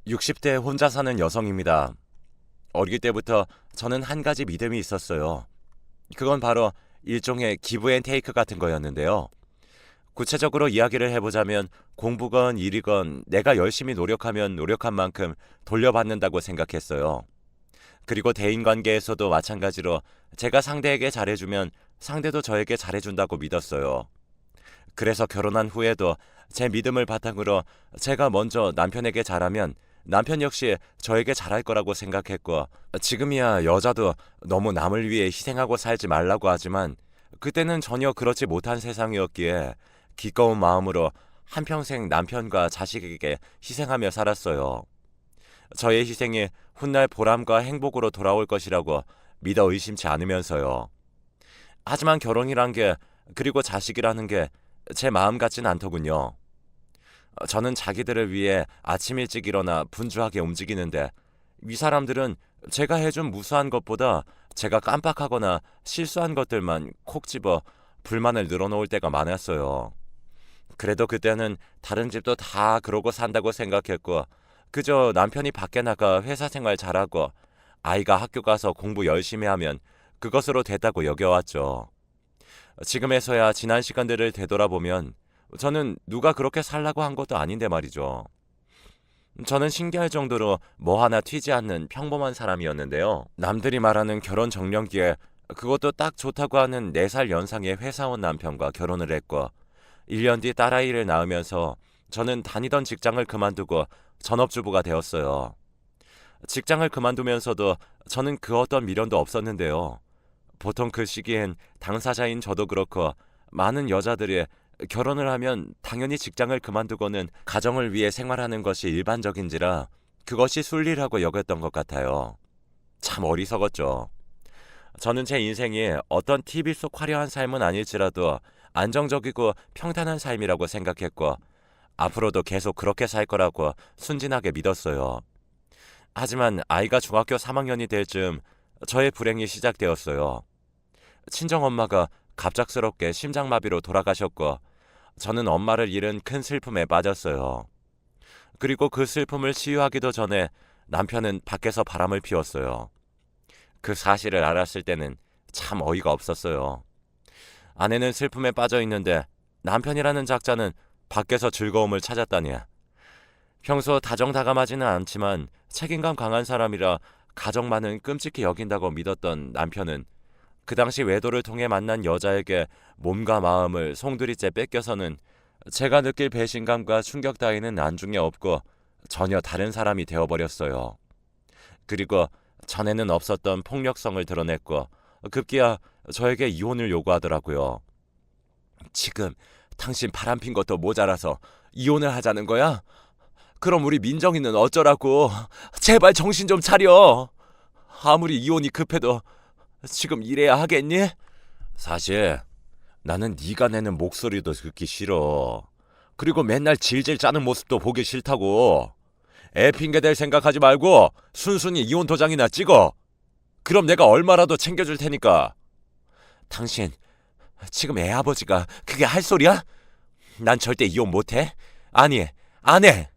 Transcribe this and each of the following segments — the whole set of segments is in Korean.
60대 혼자 사는 여성입니다. 어릴 때부터 저는 한 가지 믿음이 있었어요. 그건 바로 일종의 기브 앤 테이크 같은 거였는데요. 구체적으로 이야기를 해보자면 공부건 일이건 내가 열심히 노력하면 노력한 만큼 돌려받는다고 생각했어요. 그리고 대인관계에서도 마찬가지로 제가 상대에게 잘해주면 상대도 저에게 잘해준다고 믿었어요. 그래서 결혼한 후에도 제 믿음을 바탕으로 제가 먼저 남편에게 잘하면 남편 역시 저에게 잘할 거라고 생각했고, 지금이야 여자도 너무 남을 위해 희생하고 살지 말라고 하지만 그때는 전혀 그렇지 못한 세상이었기에 기꺼운 마음으로 한평생 남편과 자식에게 희생하며 살았어요. 저의 희생이 훗날 보람과 행복으로 돌아올 것이라고 믿어 의심치 않으면서요. 하지만 결혼이란 게, 그리고 자식이라는 게 제 마음 같진 않더군요. 저는 자기들을 위해 아침 일찍 일어나 분주하게 움직이는데, 이 사람들은 제가 해준 무수한 것보다 제가 깜빡하거나 실수한 것들만 콕 집어 불만을 늘어놓을 때가 많았어요. 그래도 그때는 다른 집도 다 그러고 산다고 생각했고, 그저 남편이 밖에 나가 회사 생활 잘하고 아이가 학교 가서 공부 열심히 하면 그것으로 됐다고 여겨왔죠. 지금에서야 지난 시간들을 되돌아보면 저는 누가 그렇게 살라고 한 것도 아닌데 말이죠. 저는 신기할 정도로 뭐 하나 튀지 않는 평범한 사람이었는데요. 남들이 말하는 결혼 정년기에, 그것도 딱 좋다고 하는 4살 연상의 회사원 남편과 결혼을 했고, 1년 뒤 딸아이를 낳으면서 저는 다니던 직장을 그만두고 전업주부가 되었어요. 직장을 그만두면서도 저는 그 어떤 미련도 없었는데요. 보통 그 시기엔 당사자인 저도 그렇고 많은 여자들이 결혼을 하면 당연히 직장을 그만두고는 가정을 위해 생활하는 것이 일반적인지라 그것이 순리라고 여겼던 것 같아요. 참 어리석었죠. 저는 제 인생이 어떤 TV 속 화려한 삶은 아닐지라도 안정적이고 평탄한 삶이라고 생각했고, 앞으로도 계속 그렇게 살 거라고 순진하게 믿었어요. 하지만 아이가 중학교 3학년이 될 즈음 저의 불행이 시작되었어요. 친정엄마가 갑작스럽게 심장마비로 돌아가셨고, 저는 엄마를 잃은 큰 슬픔에 빠졌어요. 그리고 그 슬픔을 치유하기도 전에 남편은 밖에서 바람을 피웠어요. 그 사실을 알았을 때는 참 어이가 없었어요. 아내는 슬픔에 빠져 있는데 남편이라는 작자는 밖에서 즐거움을 찾았다니. 평소 다정다감하지는 않지만 책임감 강한 사람이라 가정만은 끔찍히 여긴다고 믿었던 남편은 그 당시 외도를 통해 만난 여자에게 몸과 마음을 송두리째 뺏겨서는 제가 느낄 배신감과 충격 따위는 안중에 없고 전혀 다른 사람이 되어버렸어요. 그리고 전에는 없었던 폭력성을 드러냈고 급기야 저에게 이혼을 요구하더라고요. 지금 당신 바람핀 것도 모자라서 이혼을 하자는 거야? 그럼 우리 민정이는 어쩌라고? 제발 정신 좀 차려. 아무리 이혼이 급해도 지금 이래야 하겠니? 사실 나는 네가 내는 목소리도 듣기 싫어. 그리고 맨날 질질 짜는 모습도 보기 싫다고. 애 핑계 댈 생각하지 말고 순순히 이혼 도장이나 찍어. 그럼 내가 얼마라도 챙겨줄 테니까. 당신 지금 애 아버지가 그게 할 소리야? 난 절대 이혼 못해. 아니, 안 해.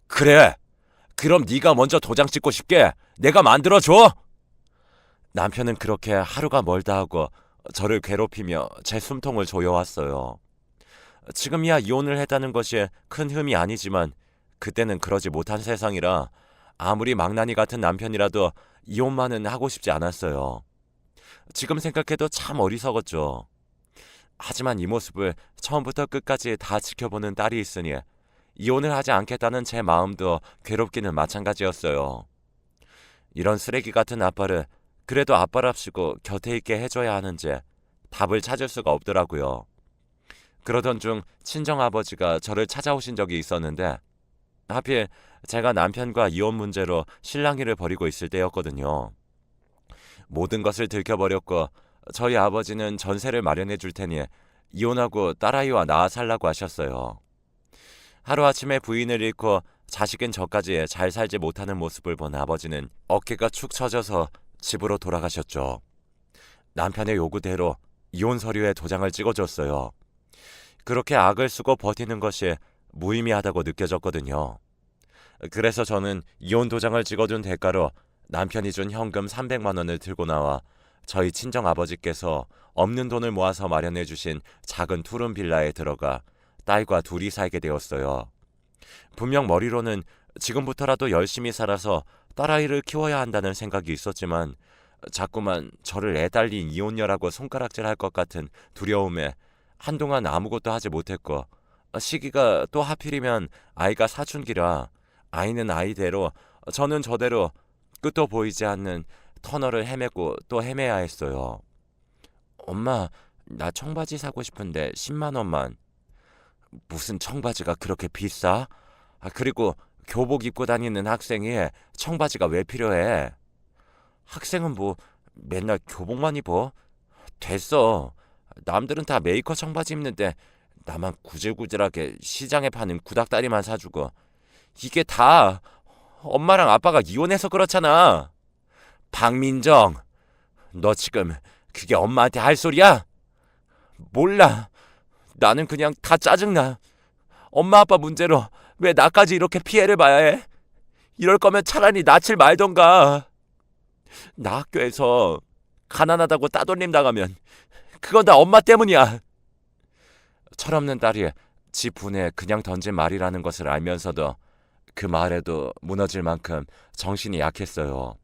그래. 그럼 네가 먼저 도장 찍고 싶게 내가 만들어줘. 남편은 그렇게 하루가 멀다 하고 저를 괴롭히며 제 숨통을 조여왔어요. 지금이야 이혼을 했다는 것이 큰 흠이 아니지만 그때는 그러지 못한 세상이라 아무리 망나니 같은 남편이라도 이혼만은 하고 싶지 않았어요. 지금 생각해도 참 어리석었죠. 하지만 이 모습을 처음부터 끝까지 다 지켜보는 딸이 있으니 이혼을 하지 않겠다는 제 마음도 괴롭기는 마찬가지였어요. 이런 쓰레기 같은 아빠를 그래도 아빠랍시고 곁에 있게 해줘야 하는지 답을 찾을 수가 없더라고요. 그러던 중 친정아버지가 저를 찾아오신 적이 있었는데, 하필 제가 남편과 이혼 문제로 실랑이를 벌이고 있을 때였거든요. 모든 것을 들켜버렸고 저희 아버지는 전세를 마련해 줄 테니 이혼하고 딸아이와 나아 살라고 하셨어요. 하루아침에 부인을 잃고 자식은 저까지 잘 살지 못하는 모습을 본 아버지는 어깨가 축 처져서 집으로 돌아가셨죠. 남편의 요구대로 이혼 서류에 도장을 찍어줬어요. 그렇게 악을 쓰고 버티는 것이 무의미하다고 느껴졌거든요. 그래서 저는 이혼 도장을 찍어둔 대가로 남편이 준 현금 300만 원을 들고 나와 저희 친정 아버지께서 없는 돈을 모아서 마련해 주신 작은 투룸 빌라에 들어가 딸과 둘이 살게 되었어요. 분명 머리로는 지금부터라도 열심히 살아서 딸아이를 키워야 한다는 생각이 있었지만 자꾸만 저를 애달린 이혼녀라고 손가락질할 것 같은 두려움에 한동안 아무것도 하지 못했고, 시기가 또 하필이면 아이가 사춘기라 아이는 아이대로 저는 저대로 끝도 보이지 않는 터널을 헤매고 또 헤매야 했어요. 엄마, 나 청바지 사고 싶은데 10만 원만. 무슨 청바지가 그렇게 비싸? 그리고 교복 입고 다니는 학생이 청바지가 왜 필요해? 학생은 뭐 맨날 교복만 입어? 됐어. 남들은 다 메이커 청바지 입는데 나만 구질구질하게 시장에 파는 구닥다리만 사주고. 이게 다 엄마랑 아빠가 이혼해서 그렇잖아. 박민정, 너 지금 그게 엄마한테 할 소리야? 몰라. 나는 그냥 다 짜증나. 엄마 아빠 문제로 왜 나까지 이렇게 피해를 봐야 해? 이럴 거면 차라리 낯을 말던가. 나 학교에서 가난하다고 따돌림 당하면 그건 다 엄마 때문이야. 철없는 딸이 지 분에 그냥 던진 말이라는 것을 알면서도 그 말에도 무너질 만큼 정신이 약했어요.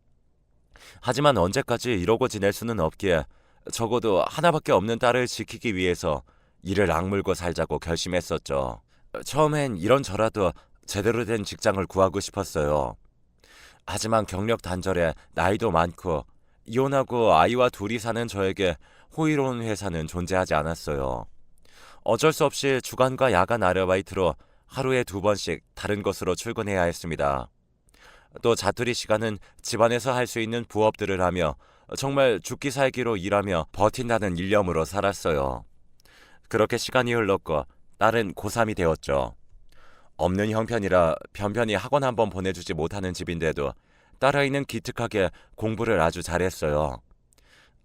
하지만 언제까지 이러고 지낼 수는 없기에 적어도 하나밖에 없는 딸을 지키기 위해서 이를 악물고 살자고 결심했었죠. 처음엔 이런저라도 제대로 된 직장을 구하고 싶었어요. 하지만 경력 단절에 나이도 많고 이혼하고 아이와 둘이 사는 저에게 호의로운 회사는 존재하지 않았어요. 어쩔 수 없이 주간과 야간 아르바이트로 하루에 2번씩 다른 곳으로 출근해야 했습니다. 또 자투리 시간은 집안에서 할 수 있는 부업들을 하며 정말 죽기 살기로 일하며 버틴다는 일념으로 살았어요. 그렇게 시간이 흘렀고 딸은 고3이 되었죠. 없는 형편이라 편편히 학원 한번 보내주지 못하는 집인데도 딸아이는 기특하게 공부를 아주 잘했어요.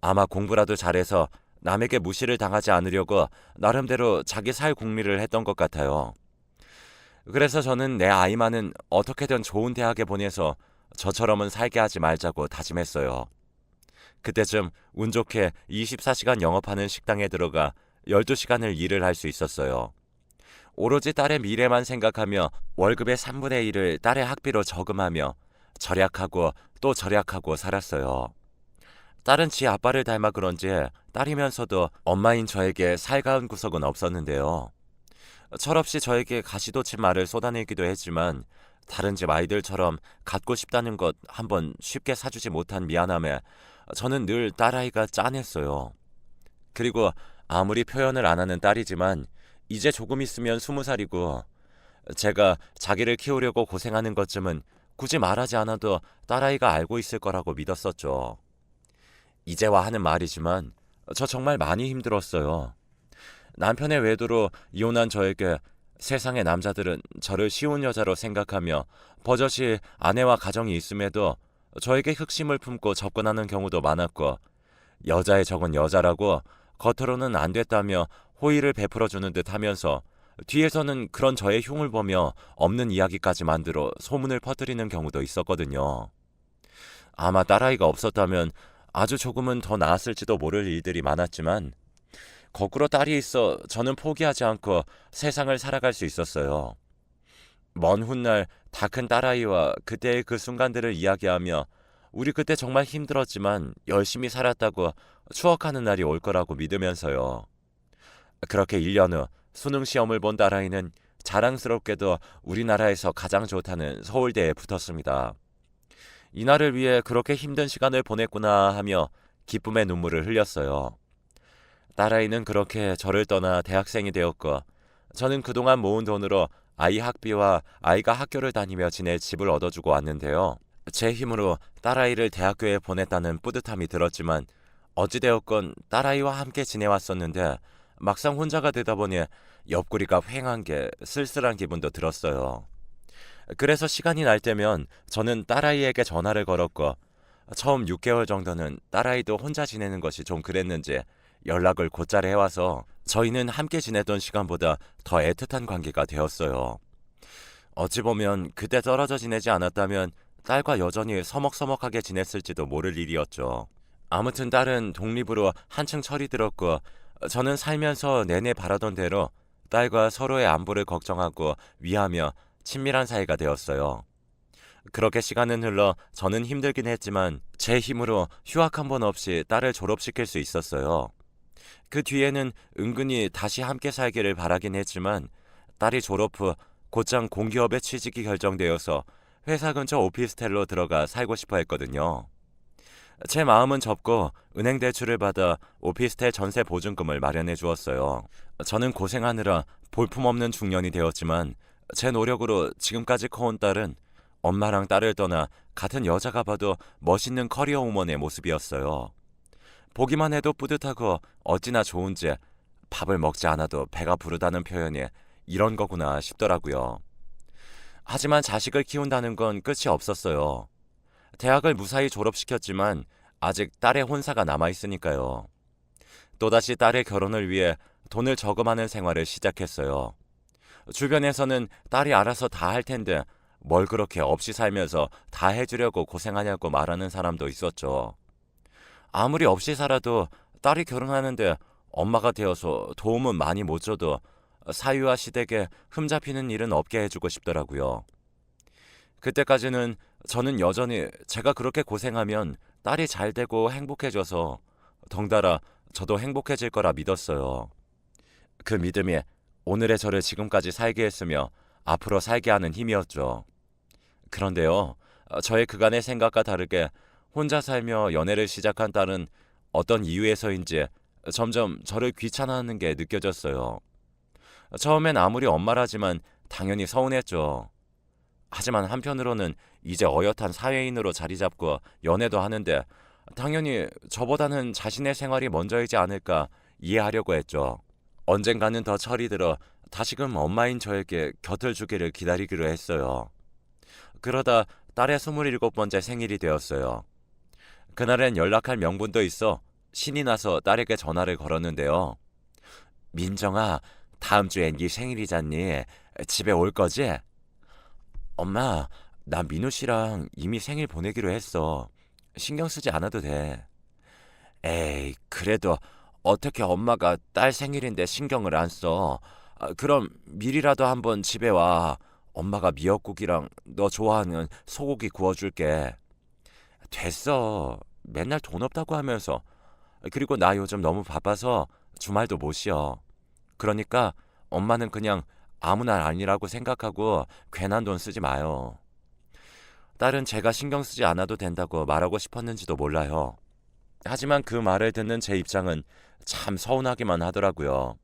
아마 공부라도 잘해서 남에게 무시를 당하지 않으려고 나름대로 자기 살 궁리를 했던 것 같아요. 그래서 저는 내 아이만은 어떻게든 좋은 대학에 보내서 저처럼은 살게 하지 말자고 다짐했어요. 그때쯤 운 좋게 24시간 영업하는 식당에 들어가 12시간을 일을 할 수 있었어요. 오로지 딸의 미래만 생각하며 월급의 3분의 1을 딸의 학비로 저금하며 절약하고 또 절약하고 살았어요. 딸은 지 아빠를 닮아 그런지 딸이면서도 엄마인 저에게 살가운 구석은 없었는데요. 철없이 저에게 가시돋친 말을 쏟아내기도 했지만 다른 집 아이들처럼 갖고 싶다는 것 한번 쉽게 사주지 못한 미안함에 저는 늘 딸아이가 짠했어요. 그리고 아무리 표현을 안 하는 딸이지만 이제 조금 있으면 20살이고 제가 자기를 키우려고 고생하는 것쯤은 굳이 말하지 않아도 딸아이가 알고 있을 거라고 믿었었죠. 이제와 하는 말이지만 저 정말 많이 힘들었어요. 남편의 외도로 이혼한 저에게 세상의 남자들은 저를 쉬운 여자로 생각하며 버젓이 아내와 가정이 있음에도 저에게 흑심을 품고 접근하는 경우도 많았고, 여자의 적은 여자라고 겉으로는 안 됐다며 호의를 베풀어주는 듯 하면서 뒤에서는 그런 저의 흉을 보며 없는 이야기까지 만들어 소문을 퍼뜨리는 경우도 있었거든요. 아마 딸아이가 없었다면 아주 조금은 더 나았을지도 모를 일들이 많았지만 거꾸로 딸이 있어 저는 포기하지 않고 세상을 살아갈 수 있었어요. 먼 훗날 다 큰 딸아이와 그때의 그 순간들을 이야기하며 우리 그때 정말 힘들었지만 열심히 살았다고 추억하는 날이 올 거라고 믿으면서요. 그렇게 1년 후 수능 시험을 본 딸아이는 자랑스럽게도 우리나라에서 가장 좋다는 서울대에 붙었습니다. 이날을 위해 그렇게 힘든 시간을 보냈구나 하며 기쁨의 눈물을 흘렸어요. 딸아이는 그렇게 저를 떠나 대학생이 되었고 저는 그동안 모은 돈으로 아이 학비와 아이가 학교를 다니며 지낼 집을 얻어주고 왔는데요. 제 힘으로 딸아이를 대학교에 보냈다는 뿌듯함이 들었지만 어찌되었건 딸아이와 함께 지내왔었는데 막상 혼자가 되다 보니 옆구리가 휑한 게 쓸쓸한 기분도 들었어요. 그래서 시간이 날 때면 저는 딸아이에게 전화를 걸었고 처음 6개월 정도는 딸아이도 혼자 지내는 것이 좀 그랬는지 연락을 곧잘 해와서 저희는 함께 지내던 시간보다 더 애틋한 관계가 되었어요. 어찌 보면 그때 떨어져 지내지 않았다면 딸과 여전히 서먹서먹하게 지냈을지도 모를 일이었죠. 아무튼 딸은 독립으로 한층 철이 들었고 저는 살면서 내내 바라던 대로 딸과 서로의 안부를 걱정하고 위하며 친밀한 사이가 되었어요. 그렇게 시간은 흘러 저는 힘들긴 했지만 제 힘으로 휴학 한 번 없이 딸을 졸업시킬 수 있었어요. 그 뒤에는 은근히 다시 함께 살기를 바라긴 했지만 딸이 졸업 후 곧장 공기업에 취직이 결정되어서 회사 근처 오피스텔로 들어가 살고 싶어 했거든요. 제 마음은 접고 은행 대출을 받아 오피스텔 전세 보증금을 마련해 주었어요. 저는 고생하느라 볼품없는 중년이 되었지만 제 노력으로 지금까지 커온 딸은 엄마랑 딸을 떠나 같은 여자가 봐도 멋있는 커리어 우먼의 모습이었어요. 보기만 해도 뿌듯하고 어찌나 좋은지 밥을 먹지 않아도 배가 부르다는 표현이 이런 거구나 싶더라고요. 하지만 자식을 키운다는 건 끝이 없었어요. 대학을 무사히 졸업시켰지만 아직 딸의 혼사가 남아있으니까요. 또다시 딸의 결혼을 위해 돈을 저금하는 생활을 시작했어요. 주변에서는 딸이 알아서 다 할 텐데 뭘 그렇게 없이 살면서 다 해주려고 고생하냐고 말하는 사람도 있었죠. 아무리 없이 살아도 딸이 결혼하는데 엄마가 되어서 도움은 많이 못 줘도 사위와 시댁에 흠잡히는 일은 없게 해주고 싶더라고요. 그때까지는 저는 여전히 제가 그렇게 고생하면 딸이 잘 되고 행복해져서 덩달아 저도 행복해질 거라 믿었어요. 그 믿음이 오늘의 저를 지금까지 살게 했으며 앞으로 살게 하는 힘이었죠. 그런데요, 저의 그간의 생각과 다르게 혼자 살며 연애를 시작한 딸은 어떤 이유에서인지 점점 저를 귀찮아하는 게 느껴졌어요. 처음엔 아무리 엄마라지만 당연히 서운했죠. 하지만 한편으로는 이제 어엿한 사회인으로 자리 잡고 연애도 하는데 당연히 저보다는 자신의 생활이 먼저이지 않을까 이해하려고 했죠. 언젠가는 더 철이 들어 다시금 엄마인 저에게 곁을 주기를 기다리기로 했어요. 그러다 딸의 27번째 생일이 되었어요. 그날엔 연락할 명분도 있어 신이 나서 딸에게 전화를 걸었는데요. 민정아, 다음 주엔 네 생일이잖니. 집에 올 거지? 엄마, 나 민우 씨랑 이미 생일 보내기로 했어. 신경 쓰지 않아도 돼. 에이, 그래도 어떻게 엄마가 딸 생일인데 신경을 안 써? 그럼 미리라도 한번 집에 와. 엄마가 미역국이랑 너 좋아하는 소고기 구워줄게. 됐어. 맨날 돈 없다고 하면서. 그리고 나 요즘 너무 바빠서 주말도 못 쉬어. 그러니까 엄마는 그냥 아무 날 아니라고 생각하고 괜한 돈 쓰지 마요. 딸은 제가 신경 쓰지 않아도 된다고 말하고 싶었는지도 몰라요. 하지만 그 말을 듣는 제 입장은 참 서운하기만 하더라고요.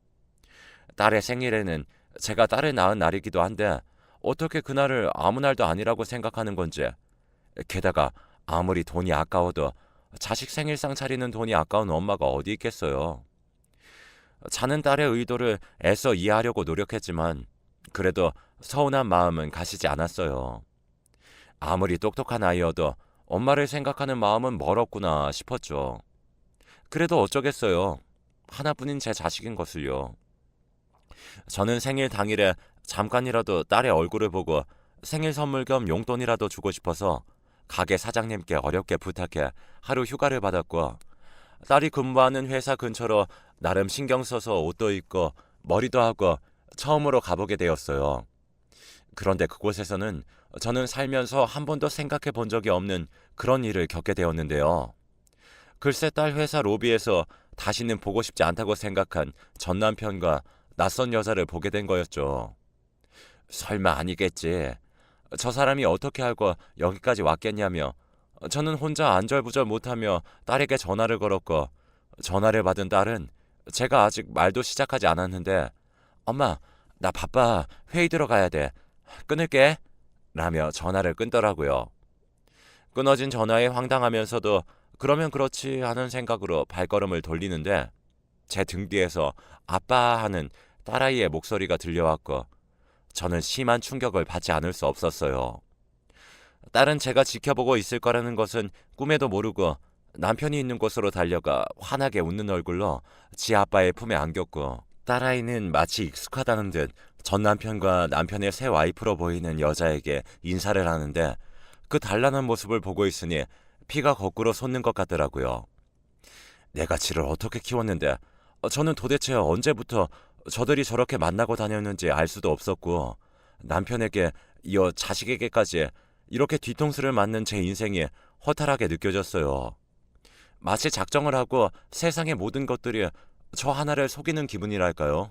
딸의 생일에는 제가 딸을 낳은 날이기도 한데 어떻게 그날을 아무 날도 아니라고 생각하는 건지. 게다가 아무리 돈이 아까워도 자식 생일상 차리는 돈이 아까운 엄마가 어디 있겠어요. 자는 딸의 의도를 애써 이해하려고 노력했지만 그래도 서운한 마음은 가시지 않았어요. 아무리 똑똑한 아이여도 엄마를 생각하는 마음은 멀었구나 싶었죠. 그래도 어쩌겠어요. 하나뿐인 제 자식인 것을요. 저는 생일 당일에 잠깐이라도 딸의 얼굴을 보고 생일 선물 겸 용돈이라도 주고 싶어서 가게 사장님께 어렵게 부탁해 하루 휴가를 받았고 딸이 근무하는 회사 근처로 나름 신경 써서 옷도 입고 머리도 하고 처음으로 가보게 되었어요. 그런데 그곳에서는 저는 살면서 한 번도 생각해 본 적이 없는 그런 일을 겪게 되었는데요. 글쎄 딸 회사 로비에서 다시는 보고 싶지 않다고 생각한 전 남편과 낯선 여자를 보게 된 거였죠. 설마 아니겠지. 저 사람이 어떻게 알고 여기까지 왔겠냐며 저는 혼자 안절부절 못하며 딸에게 전화를 걸었고 전화를 받은 딸은 제가 아직 말도 시작하지 않았는데 엄마, 나 바빠. 회의 들어가야 돼. 끊을게. 라며 전화를 끊더라고요. 끊어진 전화에 황당하면서도 그러면 그렇지 하는 생각으로 발걸음을 돌리는데 제 등 뒤에서 아빠 하는 딸아이의 목소리가 들려왔고 저는 심한 충격을 받지 않을 수 없었어요. 딸은 제가 지켜보고 있을 거라는 것은 꿈에도 모르고 남편이 있는 곳으로 달려가 환하게 웃는 얼굴로 지 아빠의 품에 안겼고 딸아이는 마치 익숙하다는 듯 전 남편과 남편의 새 와이프로 보이는 여자에게 인사를 하는데 그 단란한 모습을 보고 있으니 피가 거꾸로 솟는 것 같더라고요. 내가 지를 어떻게 키웠는데 저는 도대체 언제부터 저들이 저렇게 만나고 다녔는지 알 수도 없었고 남편에게 이어 자식에게까지 이렇게 뒤통수를 맞는 제 인생이 허탈하게 느껴졌어요. 마치 작정을 하고 세상의 모든 것들이 저 하나를 속이는 기분이랄까요?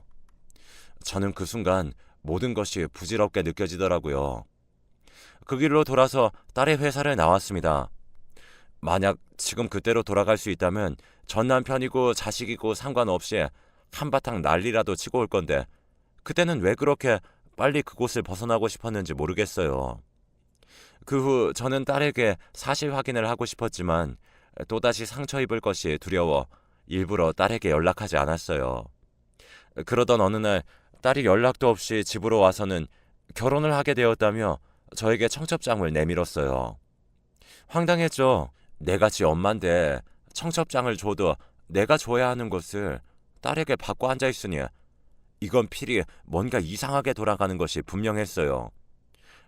저는 그 순간 모든 것이 부질없게 느껴지더라고요. 그 길로 돌아서 딸의 회사를 나왔습니다. 만약 지금 그때로 돌아갈 수 있다면 전 남편이고 자식이고 상관없이 한바탕 난리라도 치고 올 건데 그때는 왜 그렇게 빨리 그곳을 벗어나고 싶었는지 모르겠어요. 그 후 저는 딸에게 사실 확인을 하고 싶었지만 또다시 상처 입을 것이 두려워 일부러 딸에게 연락하지 않았어요. 그러던 어느 날 딸이 연락도 없이 집으로 와서는 결혼을 하게 되었다며 저에게 청첩장을 내밀었어요. 황당했죠. 내가 지 엄마인데 청첩장을 줘도 내가 줘야 하는 것을 딸에게 받고 앉아있으니 이건 필히 뭔가 이상하게 돌아가는 것이 분명했어요.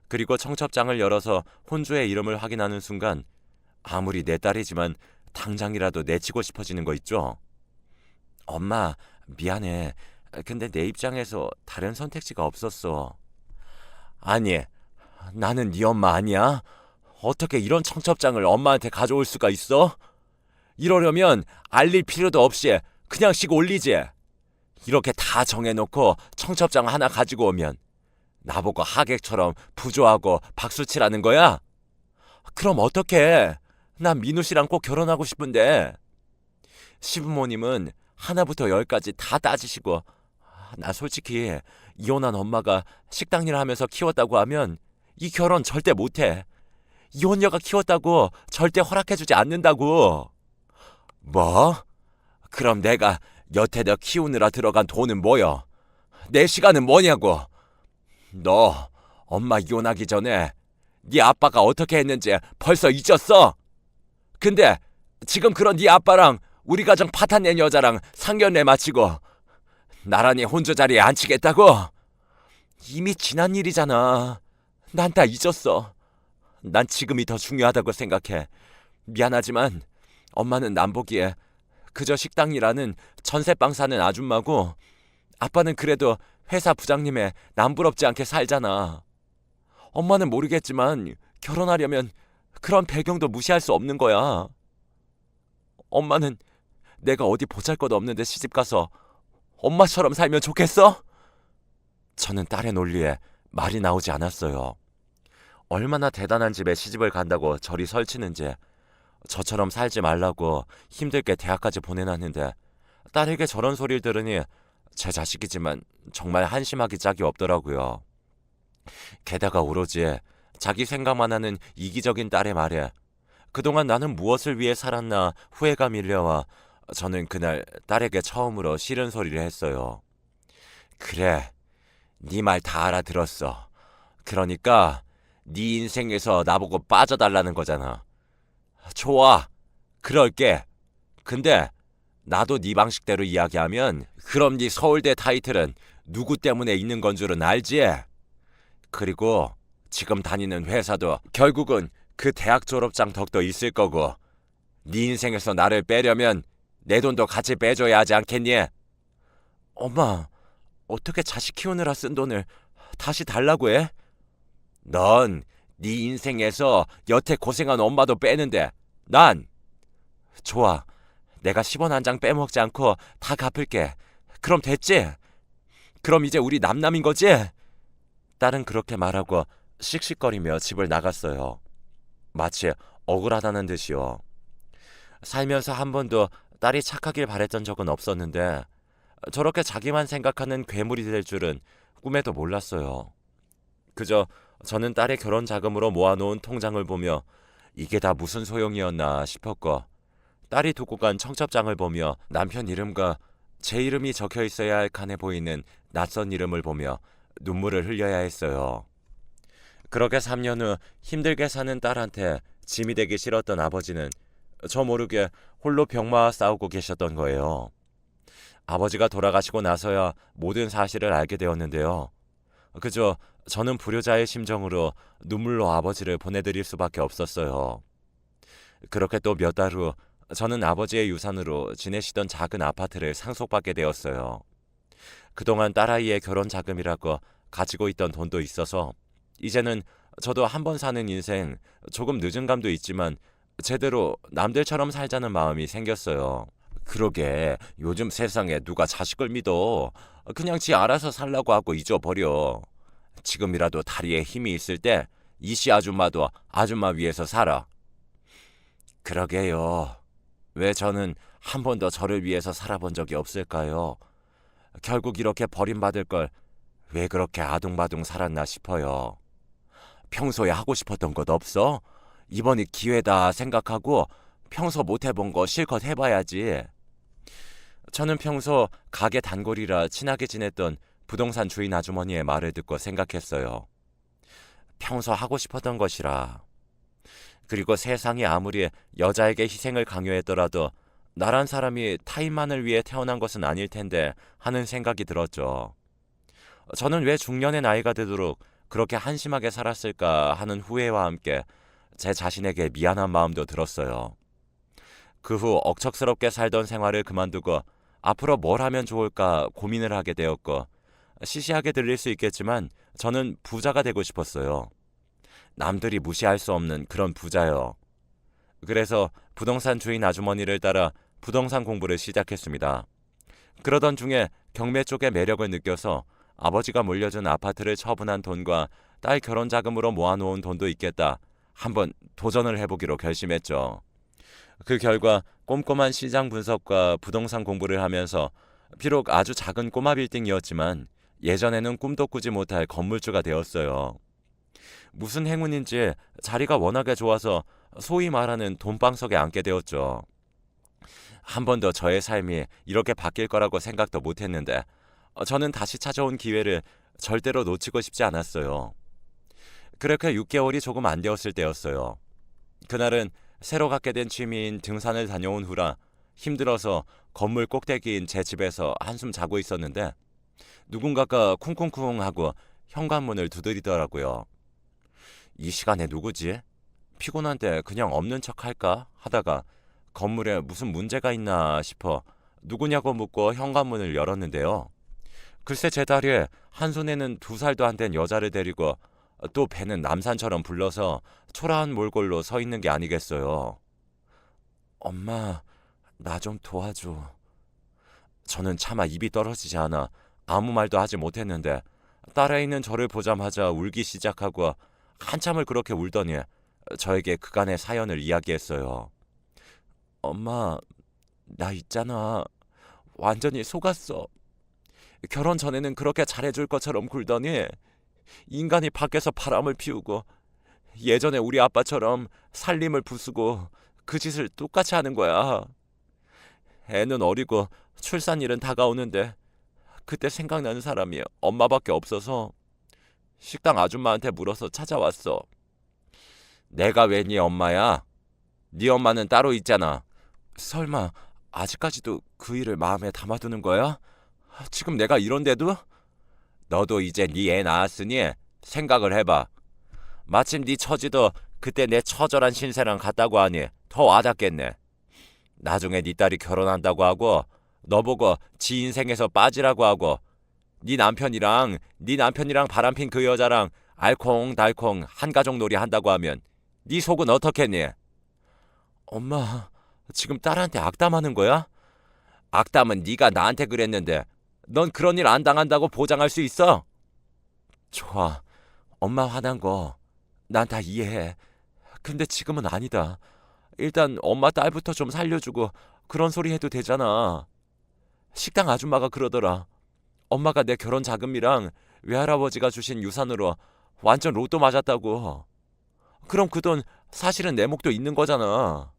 그리고 청첩장을 열어서 혼주의 이름을 확인하는 순간 아무리 내 딸이지만 당장이라도 내치고 싶어지는 거 있죠. 엄마, 미안해. 근데 내 입장에서 다른 선택지가 없었어. 아니, 나는 네 엄마 아니야? 어떻게 이런 청첩장을 엄마한테 가져올 수가 있어? 이러려면 알릴 필요도 없이 그냥 씩 올리지. 이렇게 다 정해놓고 청첩장 하나 가지고 오면 나보고 하객처럼 부조하고 박수치라는 거야? 그럼 어떡해? 난 민우 씨랑 꼭 결혼하고 싶은데. 시부모님은 하나부터 열까지 다 따지시고 나 솔직히 이혼한 엄마가 식당 일 하면서 키웠다고 하면 이 결혼 절대 못해. 이혼녀가 키웠다고 절대 허락해주지 않는다고. 뭐? 그럼 내가 여태 너 키우느라 들어간 돈은 뭐여? 내 시간은 뭐냐고? 너 엄마 이혼하기 전에 네 아빠가 어떻게 했는지 벌써 잊었어? 근데 지금 그런 네 아빠랑 우리 가정 파탄낸 여자랑 상견례 마치고 나란히 혼주 자리에 앉히겠다고? 이미 지난 일이잖아. 난 다 잊었어. 난 지금이 더 중요하다고 생각해. 미안하지만 엄마는 남 보기에 그저 식당 일하는 전세방 사는 아줌마고 아빠는 그래도 회사 부장님의 남부럽지 않게 살잖아. 엄마는 모르겠지만 결혼하려면 그런 배경도 무시할 수 없는 거야. 엄마는 내가 어디 보잘것없는데 시집가서 엄마처럼 살면 좋겠어? 저는 딸의 논리에 말이 나오지 않았어요. 얼마나 대단한 집에 시집을 간다고 저리 설치는지 저처럼 살지 말라고 힘들게 대학까지 보내놨는데 딸에게 저런 소리를 들으니 제 자식이지만 정말 한심하기 짝이 없더라고요. 게다가 오로지 자기 생각만 하는 이기적인 딸의 말에 그동안 나는 무엇을 위해 살았나 후회가 밀려와 저는 그날 딸에게 처음으로 싫은 소리를 했어요. 그래, 네 말 다 알아들었어. 그러니까 네 인생에서 나보고 빠져달라는 거잖아. 좋아, 그럴게. 근데 나도 네 방식대로 이야기하면 그럼 네 서울대 타이틀은 누구 때문에 있는 건 줄은 알지? 그리고 지금 다니는 회사도 결국은 그 대학 졸업장 덕도 있을 거고 네 인생에서 나를 빼려면 내 돈도 같이 빼줘야 하지 않겠니? 엄마, 어떻게 자식 키우느라 쓴 돈을 다시 달라고 해? 넌 네 인생에서 여태 고생한 엄마도 빼는데 난 좋아. 내가 10원 한 장 빼먹지 않고 다 갚을게. 그럼 됐지? 그럼 이제 우리 남남인 거지? 딸은 그렇게 말하고 씩씩거리며 집을 나갔어요. 마치 억울하다는 듯이요. 살면서 한 번도 딸이 착하길 바랬던 적은 없었는데 저렇게 자기만 생각하는 괴물이 될 줄은 꿈에도 몰랐어요. 그저 저는 딸의 결혼 자금으로 모아놓은 통장을 보며 이게 다 무슨 소용이었나 싶었고 딸이 두고 간 청첩장을 보며 남편 이름과 제 이름이 적혀 있어야 할 칸에 보이는 낯선 이름을 보며 눈물을 흘려야 했어요. 그렇게 3년 후 힘들게 사는 딸한테 짐이 되기 싫었던 아버지는 저 모르게 홀로 병마와 싸우고 계셨던 거예요. 아버지가 돌아가시고 나서야 모든 사실을 알게 되었는데요. 그저 저는 불효자의 심정으로 눈물로 아버지를 보내드릴 수밖에 없었어요. 그렇게 또 몇 달 후 저는 아버지의 유산으로 지내시던 작은 아파트를 상속받게 되었어요. 그동안 딸아이의 결혼 자금이라고 가지고 있던 돈도 있어서 이제는 저도 한 번 사는 인생 조금 늦은 감도 있지만 제대로 남들처럼 살자는 마음이 생겼어요. 그러게 요즘 세상에 누가 자식을 믿어. 그냥 지 알아서 살라고 하고 잊어버려. 지금이라도 다리에 힘이 있을 때 이씨 아줌마도 아줌마 위해서 살아. 그러게요. 왜 저는 한 번도 저를 위해서 살아본 적이 없을까요? 결국 이렇게 버림받을 걸 왜 그렇게 아둥바둥 살았나 싶어요. 평소에 하고 싶었던 것 없어? 이번이 기회다 생각하고 평소 못 해본 거 실컷 해봐야지. 저는 평소 가게 단골이라 친하게 지냈던 부동산 주인 아주머니의 말을 듣고 생각했어요. 평소 하고 싶었던 것이라. 그리고 세상이 아무리 여자에게 희생을 강요했더라도 나란 사람이 타인만을 위해 태어난 것은 아닐 텐데 하는 생각이 들었죠. 저는 왜 중년의 나이가 되도록 그렇게 한심하게 살았을까 하는 후회와 함께 제 자신에게 미안한 마음도 들었어요. 그 후 억척스럽게 살던 생활을 그만두고 앞으로 뭘 하면 좋을까 고민을 하게 되었고, 시시하게 들릴 수 있겠지만 저는 부자가 되고 싶었어요. 남들이 무시할 수 없는 그런 부자요. 그래서 부동산 주인 아주머니를 따라 부동산 공부를 시작했습니다. 그러던 중에 경매 쪽의 매력을 느껴서 아버지가 물려준 아파트를 처분한 돈과 딸 결혼 자금으로 모아놓은 돈도 있겠다. 한번 도전을 해보기로 결심했죠. 그 결과 꼼꼼한 시장 분석과 부동산 공부를 하면서 비록 아주 작은 꼬마 빌딩이었지만 예전에는 꿈도 꾸지 못할 건물주가 되었어요. 무슨 행운인지 자리가 워낙에 좋아서 소위 말하는 돈방석에 앉게 되었죠. 한 번도 저의 삶이 이렇게 바뀔 거라고 생각도 못했는데 저는 다시 찾아온 기회를 절대로 놓치고 싶지 않았어요. 그렇게 6개월이 조금 안 되었을 때였어요. 그날은 새로 갖게 된 취미인 등산을 다녀온 후라 힘들어서 건물 꼭대기인 제 집에서 한숨 자고 있었는데 누군가가 쿵쿵쿵 하고 현관문을 두드리더라고요. 이 시간에 누구지? 피곤한데 그냥 없는 척 할까 하다가 건물에 무슨 문제가 있나 싶어 누구냐고 묻고 현관문을 열었는데요. 글쎄 제 다리에 한 손에는 2살도 안 된 여자를 데리고 또 배는 남산처럼 불러서 초라한 몰골로 서 있는 게 아니겠어요. 엄마, 나 좀 도와줘. 저는 차마 입이 떨어지지 않아 아무 말도 하지 못했는데 딸에 있는 저를 보자마자 울기 시작하고 한참을 그렇게 울더니 저에게 그간의 사연을 이야기했어요. 엄마, 나 있잖아. 완전히 속았어. 결혼 전에는 그렇게 잘해줄 것처럼 굴더니 인간이 밖에서 바람을 피우고 예전에 우리 아빠처럼 살림을 부수고 그 짓을 똑같이 하는 거야. 애는 어리고 출산일은 다가오는데 그때 생각나는 사람이 엄마밖에 없어서 식당 아줌마한테 물어서 찾아왔어. 내가 왜 네 엄마야? 네 엄마는 따로 있잖아. 설마 아직까지도 그 일을 마음에 담아두는 거야? 지금 내가 이런데도? 너도 이제 네 애 낳았으니 생각을 해봐. 마침 네 처지도 그때 내 처절한 신세랑 같다고 하니 더 와닿겠네. 나중에 네 딸이 결혼한다고 하고 너 보고 지 인생에서 빠지라고 하고 네 남편이랑 바람핀 그 여자랑 알콩달콩 한가족 놀이 한다고 하면 네 속은 어떻겠니? 엄마, 지금 딸한테 악담하는 거야? 악담은 네가 나한테 그랬는데 넌 그런 일 안 당한다고 보장할 수 있어? 좋아. 엄마 화난 거 난 다 이해해. 근데 지금은 아니다. 일단 엄마 딸부터 좀 살려주고 그런 소리 해도 되잖아. 식당 아줌마가 그러더라. 엄마가 내 결혼 자금이랑 외할아버지가 주신 유산으로 완전 로또 맞았다고. 그럼 그 돈 사실은 내 몫도 있는 거잖아.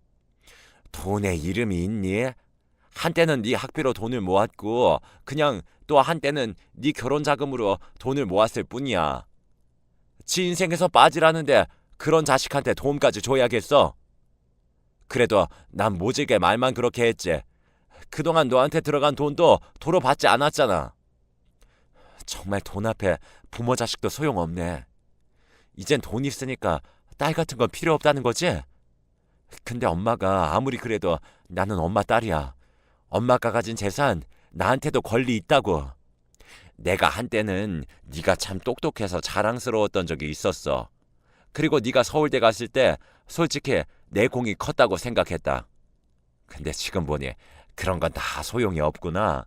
돈에 이름이 있니? 한때는 네 학비로 돈을 모았고 그냥 또 한때는 네 결혼 자금으로 돈을 모았을 뿐이야. 지 인생에서 빠지라는데 그런 자식한테 도움까지 줘야겠어? 그래도 난 모질게 말만 그렇게 했지. 그동안 너한테 들어간 돈도 도로 받지 않았잖아. 정말 돈 앞에 부모 자식도 소용없네. 이젠 돈 있으니까 딸 같은 건 필요 없다는 거지? 근데 엄마가 아무리 그래도 나는 엄마 딸이야. 엄마가 가진 재산 나한테도 권리 있다고. 내가 한때는 네가 참 똑똑해서 자랑스러웠던 적이 있었어. 그리고 네가 서울대 갔을 때 솔직히 내 공이 컸다고 생각했다. 근데 지금 보니 그런 건 다 소용이 없구나.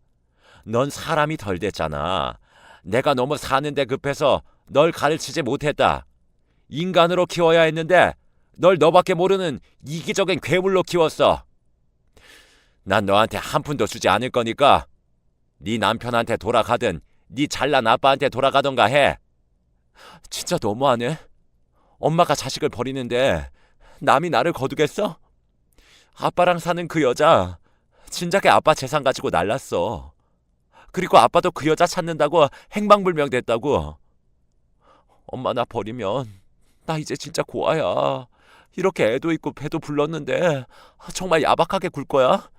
넌 사람이 덜 됐잖아. 내가 너무 사는데 급해서 널 가르치지 못했다. 인간으로 키워야 했는데 널 너밖에 모르는 이기적인 괴물로 키웠어. 난 너한테 한 푼도 주지 않을 거니까 네 남편한테 돌아가든 네 잘난 아빠한테 돌아가던가 해. 진짜 너무하네. 엄마가 자식을 버리는데 남이 나를 거두겠어? 아빠랑 사는 그 여자 진작에 아빠 재산 가지고 날랐어. 그리고 아빠도 그 여자 찾는다고 행방불명됐다고. 엄마 나 버리면 나 이제 진짜 고아야. 이렇게 애도 있고 배도 불렀는데 정말 야박하게 굴 거야?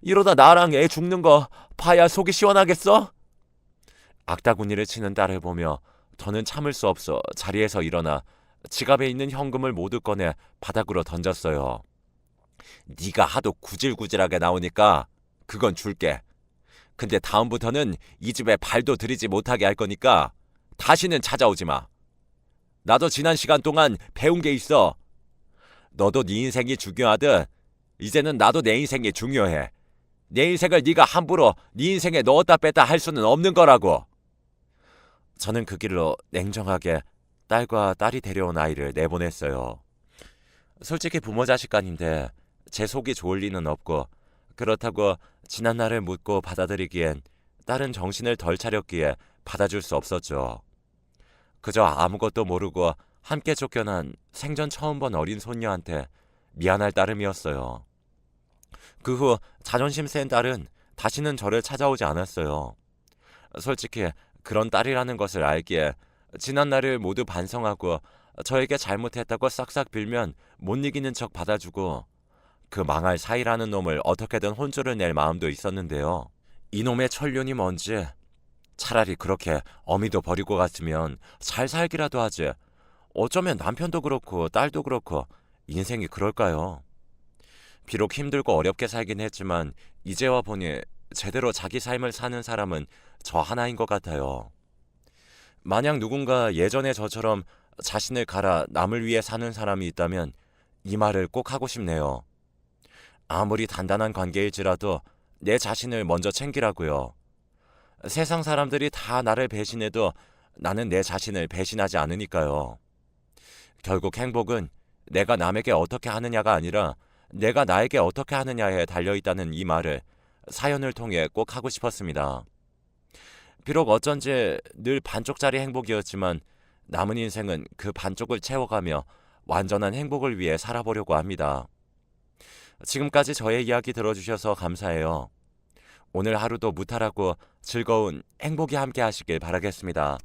이러다 나랑 애 죽는 거 봐야 속이 시원하겠어? 악다구니를 치는 딸을 보며 저는 참을 수 없어 자리에서 일어나 지갑에 있는 현금을 모두 꺼내 바닥으로 던졌어요. 네가 하도 구질구질하게 나오니까 그건 줄게. 근데 다음부터는 이 집에 발도 들이지 못하게 할 거니까 다시는 찾아오지 마. 나도 지난 시간 동안 배운 게 있어. 너도 네 인생이 중요하듯 이제는 나도 내 인생이 중요해. 내 인생을 네가 함부로 네 인생에 넣었다 뺐다 할 수는 없는 거라고. 저는 그 길로 냉정하게 딸과 딸이 데려온 아이를 내보냈어요. 솔직히 부모 자식 간인데 제 속이 좋을 리는 없고, 그렇다고 지난 날을 묻고 받아들이기엔 딸은 정신을 덜 차렸기에 받아줄 수 없었죠. 그저 아무것도 모르고 함께 쫓겨난 생전 처음 본 어린 손녀한테 미안할 따름이었어요. 그 후 자존심 센 딸은 다시는 저를 찾아오지 않았어요. 솔직히 그런 딸이라는 것을 알기에 지난 날을 모두 반성하고 저에게 잘못했다고 싹싹 빌면 못 이기는 척 받아주고 그 망할 사이라는 놈을 어떻게든 혼쭐을 낼 마음도 있었는데요. 이놈의 천륜이 뭔지 차라리 그렇게 어미도 버리고 갔으면 잘 살기라도 하지. 어쩌면 남편도 그렇고 딸도 그렇고 인생이 그럴까요? 비록 힘들고 어렵게 살긴 했지만 이제와 보니 제대로 자기 삶을 사는 사람은 저 하나인 것 같아요. 만약 누군가 예전에 저처럼 자신을 갈아 남을 위해 사는 사람이 있다면 이 말을 꼭 하고 싶네요. 아무리 단단한 관계일지라도 내 자신을 먼저 챙기라고요. 세상 사람들이 다 나를 배신해도 나는 내 자신을 배신하지 않으니까요. 결국 행복은 내가 남에게 어떻게 하느냐가 아니라 내가 나에게 어떻게 하느냐에 달려있다는 이 말을 사연을 통해 꼭 하고 싶었습니다. 비록 어쩐지 늘 반쪽짜리 행복이었지만 남은 인생은 그 반쪽을 채워가며 완전한 행복을 위해 살아보려고 합니다. 지금까지 저의 이야기 들어주셔서 감사해요. 오늘 하루도 무탈하고 즐거운 행복이 함께 하시길 바라겠습니다.